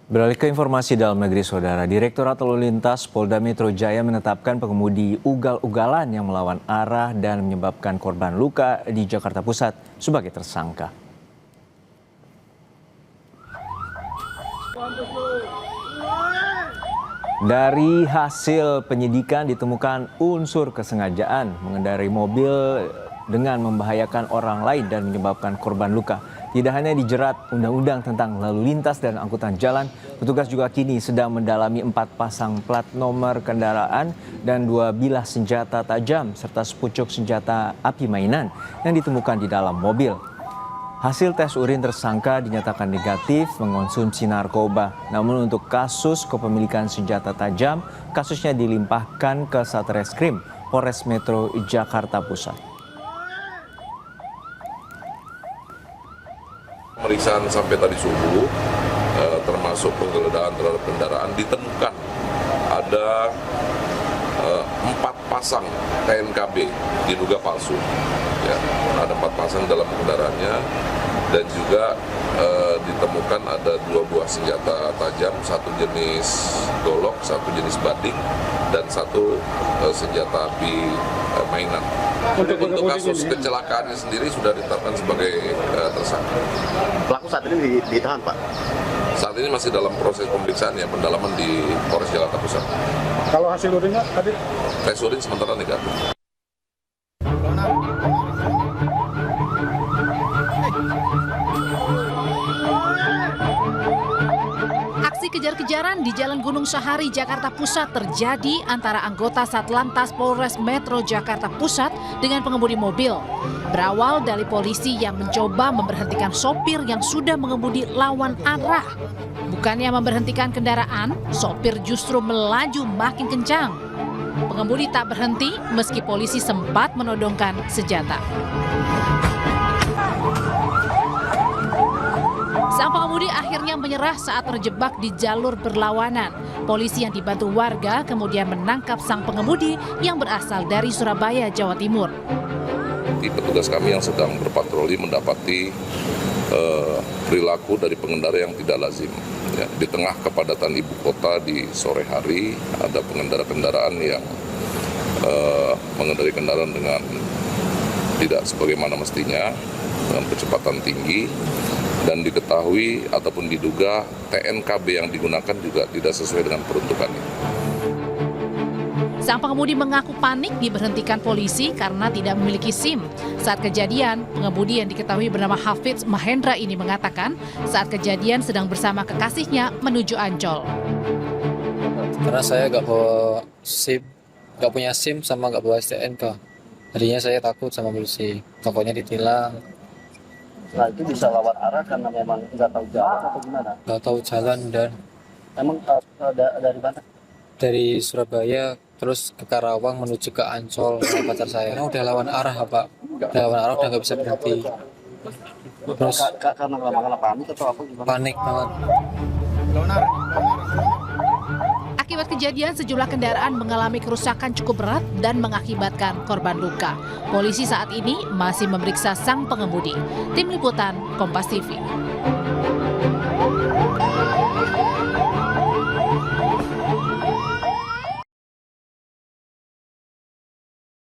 Beralih ke informasi dalam negeri, Saudara. Direktorat Lalu Lintas Polda Metro Jaya menetapkan pengemudi ugal-ugalan yang melawan arah dan menyebabkan korban luka di Jakarta Pusat sebagai tersangka. Dari hasil penyidikan ditemukan unsur kesengajaan mengendarai mobil dengan membahayakan orang lain dan menyebabkan korban luka. Tidak hanya dijerat undang-undang tentang lalu lintas dan angkutan jalan, petugas juga kini sedang mendalami 4 pasang plat nomor kendaraan dan 2 bilah senjata tajam serta sepucuk senjata api mainan yang ditemukan di dalam mobil. Hasil tes urin tersangka dinyatakan negatif mengonsumsi narkoba. Namun untuk kasus kepemilikan senjata tajam, kasusnya dilimpahkan ke Satreskrim Polres Metro Jakarta Pusat. Pemeriksaan sampai tadi subuh, termasuk penggeledahan terhadap kendaraan, ditemukan ada 4 pasang TNKB diduga palsu. Ya, ada 4 pasang dalam kendaraannya dan juga ditemukan ada 2 buah senjata tajam, 1 jenis golok, 1 jenis bading, dan 1 senjata api mainan. Untuk kasus kecelakaannya sendiri sudah ditetapkan sebagai tersangka. Pelaku saat ini ditahan, Pak? Saat ini masih dalam proses pemeriksaan ya, pendalaman di Polres Jakarta Pusat. Kalau hasil urinnya tadi? Tes urin sementara negatif. Aksi kejar-kejaran di Jalan Gunung Sahari, Jakarta Pusat terjadi antara anggota Satlantas Polres Metro Jakarta Pusat dengan pengemudi mobil. Berawal dari polisi yang mencoba memberhentikan sopir yang sudah mengemudi lawan arah. Bukannya memberhentikan kendaraan, sopir justru melaju makin kencang. Pengemudi tak berhenti meski polisi sempat menodongkan senjata. Sang pengemudi akhirnya menyerah saat terjebak di jalur berlawanan. Polisi yang dibantu warga kemudian menangkap sang pengemudi yang berasal dari Surabaya, Jawa Timur. Petugas kami yang sedang berpatroli mendapati perilaku dari pengendara yang tidak lazim. Ya, di tengah kepadatan ibu kota di sore hari, ada pengendara kendaraan yang mengendarai kendaraan dengan tidak sebagaimana mestinya, dengan kecepatan tinggi, dan diketahui ataupun diduga TNKB yang digunakan juga tidak sesuai dengan peruntukannya. Sang pengemudi mengaku panik diberhentikan polisi karena tidak memiliki SIM. Saat kejadian, pengemudi yang diketahui bernama Hafidz Mahendra ini mengatakan saat kejadian sedang bersama kekasihnya menuju Ancol. Karena saya nggak bawa SIM, nggak punya SIM sama nggak bawa STNK. Jadinya saya takut sama polisi, takutnya ditilang. Nah, itu bisa lawan arah karena memang nggak tahu jalan atau gimana? Nggak tahu jalan dan Emang dari mana? dari Surabaya terus ke Karawang menuju ke Ancol sama pacar saya. Karena udah lawan arah, Pak. Udah lawan arah udah nggak bisa berhenti. Terus Karena lama-lama panik atau apa gimana? panik banget. Akibat kejadian, sejumlah kendaraan mengalami kerusakan cukup berat dan mengakibatkan korban luka. Polisi saat ini masih memeriksa sang pengemudi. Tim Liputan, Kompas TV.